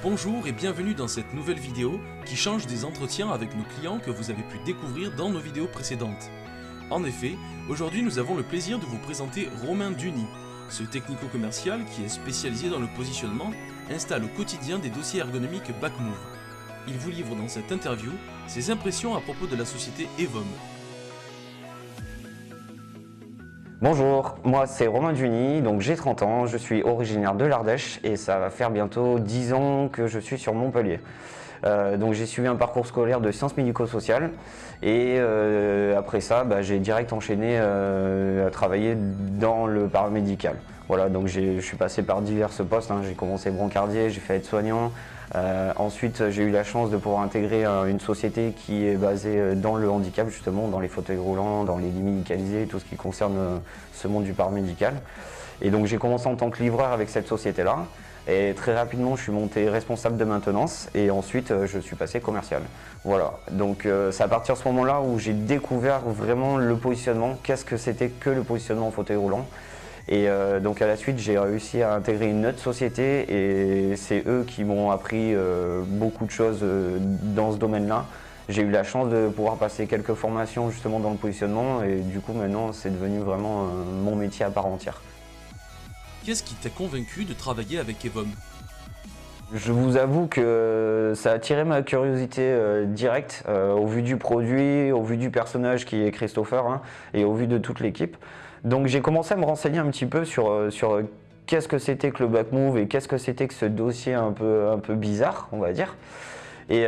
Bonjour et bienvenue dans cette nouvelle vidéo qui change des entretiens avec nos clients que vous avez pu découvrir dans nos vidéos précédentes. En effet, aujourd'hui nous avons le plaisir de vous présenter Romain Duny. Ce technico-commercial qui est spécialisé dans le positionnement installe au quotidien des dossiers ergonomiques Backmove. Il vous livre dans cette interview ses impressions à propos de la société Evom. Bonjour, moi c'est Romain Duny, donc j'ai 30 ans, je suis originaire de l'Ardèche et ça va faire bientôt 10 ans que je suis sur Montpellier. Donc j'ai suivi un parcours scolaire de sciences médico-sociales et après ça j'ai direct enchaîné à travailler dans le paramédical. Voilà, donc je suis passé par divers postes, j'ai commencé brancardier, j'ai fait aide-soignant. Ensuite j'ai eu la chance de pouvoir intégrer une société qui est basée dans le handicap justement, dans les fauteuils roulants, dans les lits médicalisés, tout ce qui concerne ce monde du paramédical. Et donc j'ai commencé en tant que livreur avec cette société-là. Et très rapidement, je suis monté responsable de maintenance et ensuite je suis passé commercial. Voilà, donc c'est à partir de ce moment-là où j'ai découvert vraiment le positionnement, qu'est-ce que c'était que le positionnement en fauteuil roulant. Et donc à la suite, j'ai réussi à intégrer une autre société et c'est eux qui m'ont appris beaucoup de choses dans ce domaine-là. J'ai eu la chance de pouvoir passer quelques formations justement dans le positionnement et du coup maintenant c'est devenu vraiment mon métier à part entière. Qu'est-ce qui t'a convaincu de travailler avec Evom ? Je vous avoue que ça a attiré ma curiosité directe au vu du produit, au vu du personnage qui est Christopher et au vu de toute l'équipe. Donc j'ai commencé à me renseigner un petit peu sur qu'est-ce que c'était que le Backmove et qu'est-ce que c'était que ce dossier un peu bizarre, on va dire. Et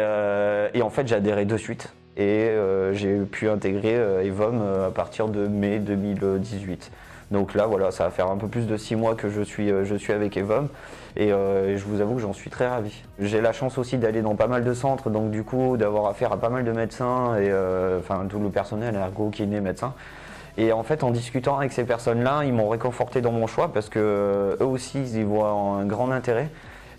en fait j'ai adhéré de suite et j'ai pu intégrer Evom à partir de mai 2018. Donc là, voilà, ça va faire un peu plus de 6 mois que je suis avec Evom et je vous avoue que j'en suis très ravi. J'ai la chance aussi d'aller dans pas mal de centres, donc du coup d'avoir affaire à pas mal de médecins et tout le personnel, ergo, kiné, médecin. Et en fait, en discutant avec ces personnes-là, ils m'ont réconforté dans mon choix parce que eux aussi, ils y voient un grand intérêt.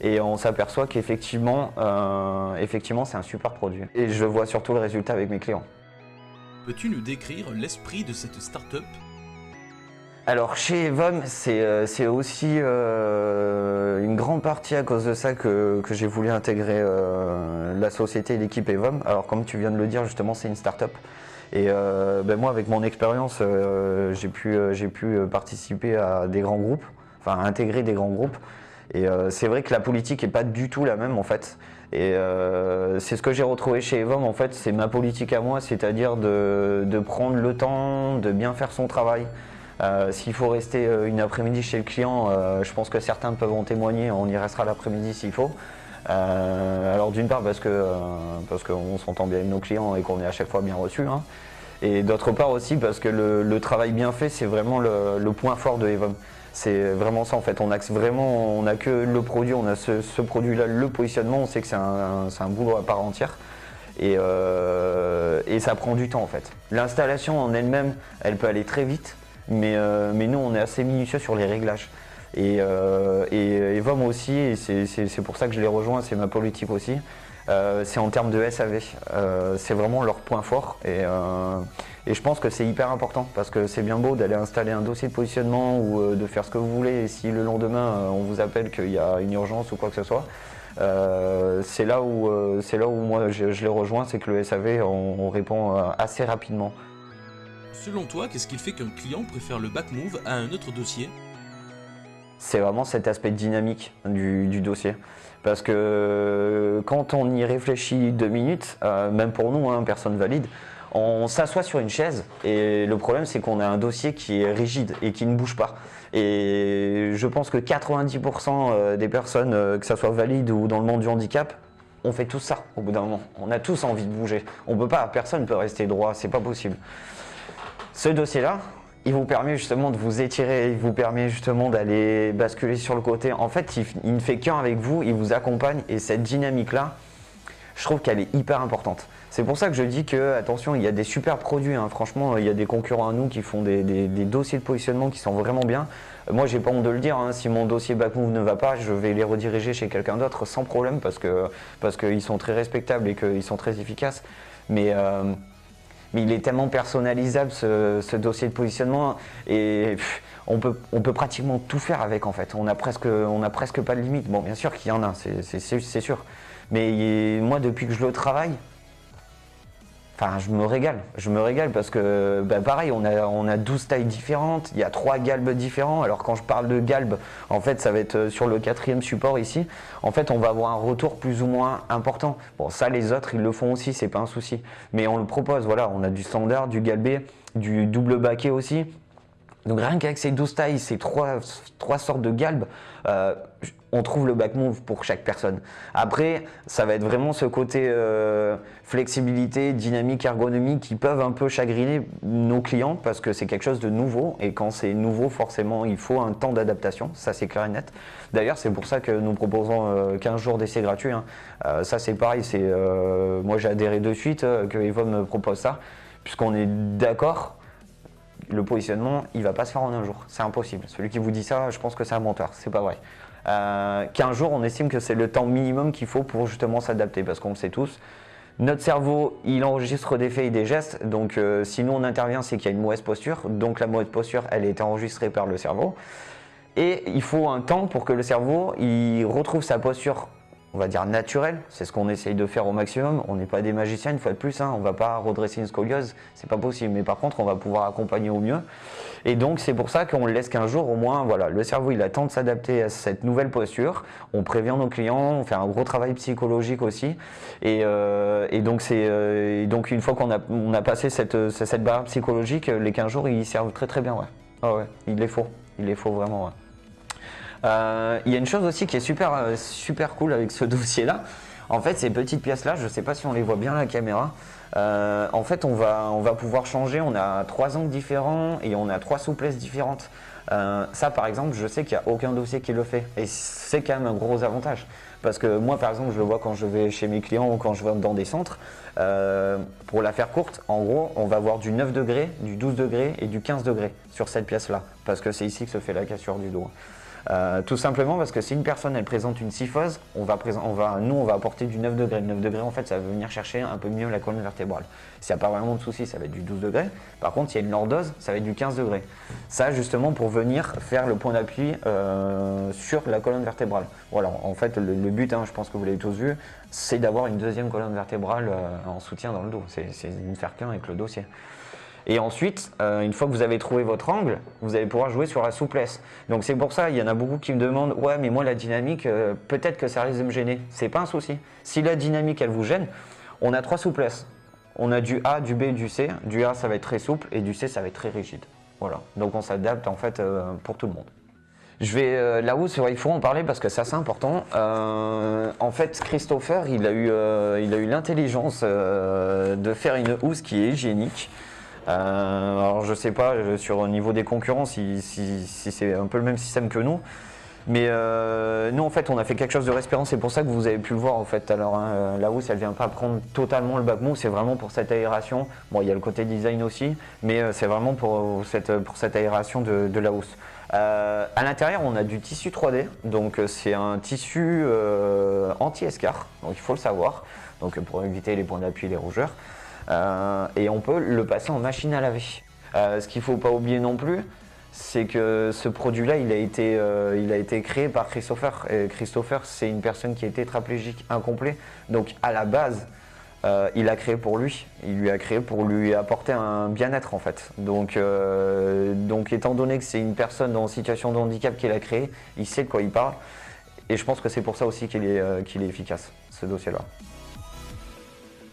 Et on s'aperçoit qu'effectivement, c'est un super produit. Et je vois surtout le résultat avec mes clients. Peux-tu nous décrire l'esprit de cette start-up ? Alors chez Evom, c'est aussi une grande partie à cause de ça que j'ai voulu intégrer la société et l'équipe Evom. Alors comme tu viens de le dire, justement c'est une start-up. Et moi avec mon expérience, j'ai pu participer à des grands groupes, enfin intégrer des grands groupes. Et c'est vrai que la politique n'est pas du tout la même en fait. Et c'est ce que j'ai retrouvé chez Evom en fait, c'est ma politique à moi, c'est-à-dire de prendre le temps, de bien faire son travail. S'il faut rester une après-midi chez le client, je pense que certains peuvent en témoigner, on y restera l'après-midi s'il faut. Alors d'une part parce qu'on s'entend bien avec nos clients et qu'on est à chaque fois bien reçu, et d'autre part aussi parce que le travail bien fait c'est vraiment le point fort de Evom. C'est vraiment ça en fait, on a que le produit, on a ce produit-là, le positionnement, on sait que c'est un boulot à part entière. Et ça prend du temps en fait. L'installation en elle-même, elle peut aller très vite. Mais nous on est assez minutieux sur les réglages et Evom aussi, et c'est pour ça que je les rejoins, c'est ma politique aussi, c'est en termes de SAV, c'est vraiment leur point fort et je pense que c'est hyper important parce que c'est bien beau d'aller installer un dossier de positionnement ou de faire ce que vous voulez et si le lendemain on vous appelle qu'il y a une urgence ou quoi que ce soit, c'est là où moi je les rejoins, c'est que le SAV on répond assez rapidement. Selon toi, qu'est-ce qui fait qu'un client préfère le Backmove à un autre dossier ? C'est vraiment cet aspect dynamique du dossier. Parce que quand on y réfléchit 2 minutes, même pour nous, personne valide, on s'assoit sur une chaise et le problème c'est qu'on a un dossier qui est rigide et qui ne bouge pas. Et je pense que 90% des personnes, que ça soit valide ou dans le monde du handicap, on fait tout ça au bout d'un moment. On a tous envie de bouger. Personne ne peut rester droit, c'est pas possible. Ce dossier-là, il vous permet justement de vous étirer, il vous permet justement d'aller basculer sur le côté. En fait, il ne fait qu'un avec vous, il vous accompagne et cette dynamique-là, je trouve qu'elle est hyper importante. C'est pour ça que je dis que, attention, il y a des super produits, franchement, il y a des concurrents à nous qui font des dossiers de positionnement qui sont vraiment bien. Moi, j'ai pas honte de le dire, si mon dossier Backmove ne va pas, je vais les rediriger chez quelqu'un d'autre sans problème parce qu'ils sont très respectables et qu'ils sont très efficaces. mais il est tellement personnalisable ce dossier de positionnement et on peut pratiquement tout faire avec en fait. On a presque pas de limite. Bon, bien sûr qu'il y en a, c'est sûr. Mais moi, depuis que je le travaille, enfin, je me régale parce que pareil, on a 12 tailles différentes, il y a 3 galbes différents. Alors quand je parle de galbe, en fait ça va être sur le 4e support ici. En fait on va avoir un retour plus ou moins important. Bon, ça les autres ils le font aussi, c'est pas un souci. Mais on le propose, voilà, on a du standard, du galbé, du double baquet aussi. Donc rien qu'avec ces 12 tailles, ces trois sortes de galbes, on trouve le back move pour chaque personne. Après, ça va être vraiment ce côté flexibilité, dynamique, ergonomie qui peuvent un peu chagriner nos clients parce que c'est quelque chose de nouveau et quand c'est nouveau, forcément, il faut un temps d'adaptation, ça c'est clair et net. D'ailleurs, c'est pour ça que nous proposons 15 jours d'essai gratuit. Hein. Ça c'est pareil, moi j'ai adhéré de suite que Evom me propose ça, puisqu'on est d'accord. Le positionnement, il ne va pas se faire en un jour, c'est impossible. Celui qui vous dit ça, je pense que c'est un menteur, c'est pas vrai. 15 jours, on estime que c'est le temps minimum qu'il faut pour justement s'adapter, parce qu'on le sait tous, notre cerveau, il enregistre des faits et des gestes, donc si nous on intervient, c'est qu'il y a une mauvaise posture, donc la mauvaise posture, elle a été enregistrée par le cerveau. Et il faut un temps pour que le cerveau, il retrouve sa posture, on va dire naturelle, c'est ce qu'on essaye de faire au maximum. On n'est pas des magiciens une fois de plus, hein. On ne va pas redresser une scoliose, c'est pas possible. Mais par contre, on va pouvoir accompagner au mieux. Et donc, c'est pour ça qu'on le laisse 15 jours au moins. Voilà, le cerveau, il a le temps de s'adapter à cette nouvelle posture. On prévient nos clients, on fait un gros travail psychologique aussi. Et donc, une fois qu'on a passé cette barre psychologique, les 15 jours, ils servent très très bien. Ouais. Ah ouais, il les faut vraiment. Ouais. Il y a une chose aussi qui est super cool avec ce dossier-là. En fait, ces petites pièces-là, je ne sais pas si on les voit bien à la caméra. En fait, on va pouvoir changer. On a 3 angles différents et on a 3 souplesses différentes. Ça, par exemple, je sais qu'il n'y a aucun dossier qui le fait. Et c'est quand même un gros avantage. Parce que moi, par exemple, je le vois quand je vais chez mes clients ou quand je vais dans des centres. Pour la faire courte, en gros, on va avoir du 9 degrés, du 12 degrés et du 15 degrés sur cette pièce-là. Parce que c'est ici que se fait la cassure du dos. Tout simplement parce que si une personne elle présente une syphose, nous on va apporter du 9 degrés. Le 9 degrés en fait ça va venir chercher un peu mieux la colonne vertébrale. S'il n'y a pas vraiment de souci, ça va être du 12 degrés. Par contre, s'il y a une lordose, ça va être du 15 degrés. Ça justement pour venir faire le point d'appui sur la colonne vertébrale. Voilà, en fait le but, hein, je pense que vous l'avez tous vu, c'est d'avoir une deuxième colonne vertébrale en soutien dans le dos. C'est ne faire qu'un avec le dossier. Et ensuite, une fois que vous avez trouvé votre angle, vous allez pouvoir jouer sur la souplesse. Donc c'est pour ça, il y en a beaucoup qui me demandent « Ouais, mais moi la dynamique, peut-être que ça risque de me gêner. » C'est pas un souci. Si la dynamique, elle vous gêne, on a 3 souplesses. On a du A, du B et du C. Du A, ça va être très souple et du C, ça va être très rigide. Voilà. Donc on s'adapte en fait pour tout le monde. Je vais là où il faut en parler parce que ça c'est important. En fait, Christopher, il a eu l'intelligence de faire une housse qui est hygiénique. Alors je sais pas sur au niveau des concurrents si c'est un peu le même système que nous, mais nous en fait on a fait quelque chose de respirant, c'est pour ça que vous avez pu le voir en fait. Alors hein, la housse elle vient pas prendre totalement le back move, c'est vraiment pour cette aération. Bon il y a le côté design aussi, mais c'est vraiment pour cette aération de la housse. À l'intérieur on a du tissu 3D, donc c'est un tissu anti-escar, donc il faut le savoir, donc pour éviter les points d'appui et les rougeurs. Et on peut le passer en machine à laver. Ce qu'il ne faut pas oublier non plus, c'est que ce produit-là, il a été créé par Christopher. Et Christopher, c'est une personne qui est tétraplégique incomplet. Donc à la base, il l'a créé pour lui. Il lui a créé pour lui apporter un bien-être en fait. Donc étant donné que c'est une personne en situation de handicap qui l'a créé, il sait de quoi il parle. Et je pense que c'est pour ça aussi qu'il est efficace, ce dossier-là.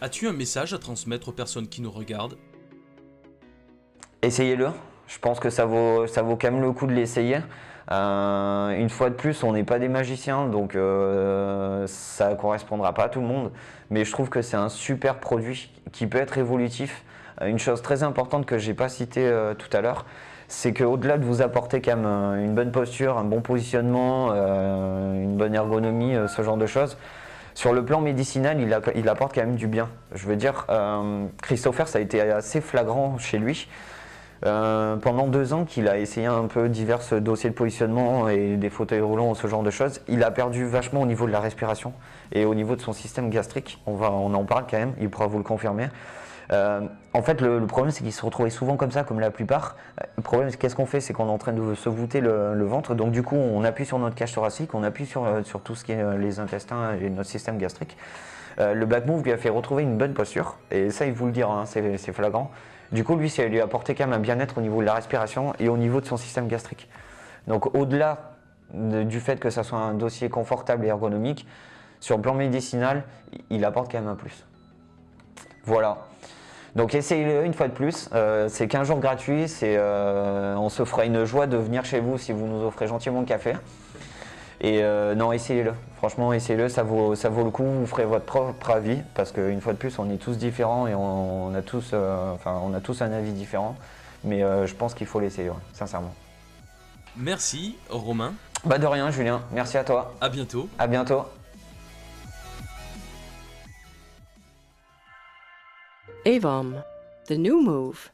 As-tu un message à transmettre aux personnes qui nous regardent? Essayez-le, je pense que ça vaut quand même le coup de l'essayer. Une fois de plus, on n'est pas des magiciens, donc ça ne correspondra pas à tout le monde. Mais je trouve que c'est un super produit qui peut être évolutif. Une chose très importante que je n'ai pas citée tout à l'heure, c'est qu'au-delà de vous apporter quand même une bonne posture, un bon positionnement, une bonne ergonomie, ce genre de choses, sur le plan médicinal, il apporte quand même du bien. Je veux dire, Christopher, ça a été assez flagrant chez lui. Pendant 2 ans qu'il a essayé un peu divers dossiers de positionnement et des fauteuils roulants, ce genre de choses, il a perdu vachement au niveau de la respiration et au niveau de son système gastrique. On en parle quand même, il pourra vous le confirmer. En fait, le problème, c'est qu'ils se retrouvaient souvent comme ça, comme la plupart. Le problème, c'est qu'est-ce qu'on fait? C'est qu'on est en train de se voûter le ventre. Donc, du coup, on appuie sur notre cage thoracique, on appuie sur tout ce qui est les intestins et notre système gastrique. Le Black Move lui a fait retrouver une bonne posture. Et ça, il vous le dira, hein, c'est flagrant. Du coup, lui, ça lui a apporté quand même un bien-être au niveau de la respiration et au niveau de son système gastrique. Donc, au-delà du fait que ça soit un dossier confortable et ergonomique, sur le plan médicinal, il apporte quand même un plus. Voilà. Donc essayez-le une fois de plus, c'est 15 jours gratuits, on se fera une joie de venir chez vous si vous nous offrez gentiment le café. Et non, essayez-le, franchement essayez-le, ça vaut le coup, vous ferez votre propre avis, parce qu'une fois de plus on est tous différents et on a tous un avis différent, mais je pense qu'il faut l'essayer, ouais, sincèrement. Merci Romain. Bah de rien Julien, merci à toi. À bientôt. À bientôt. Avom, the new move.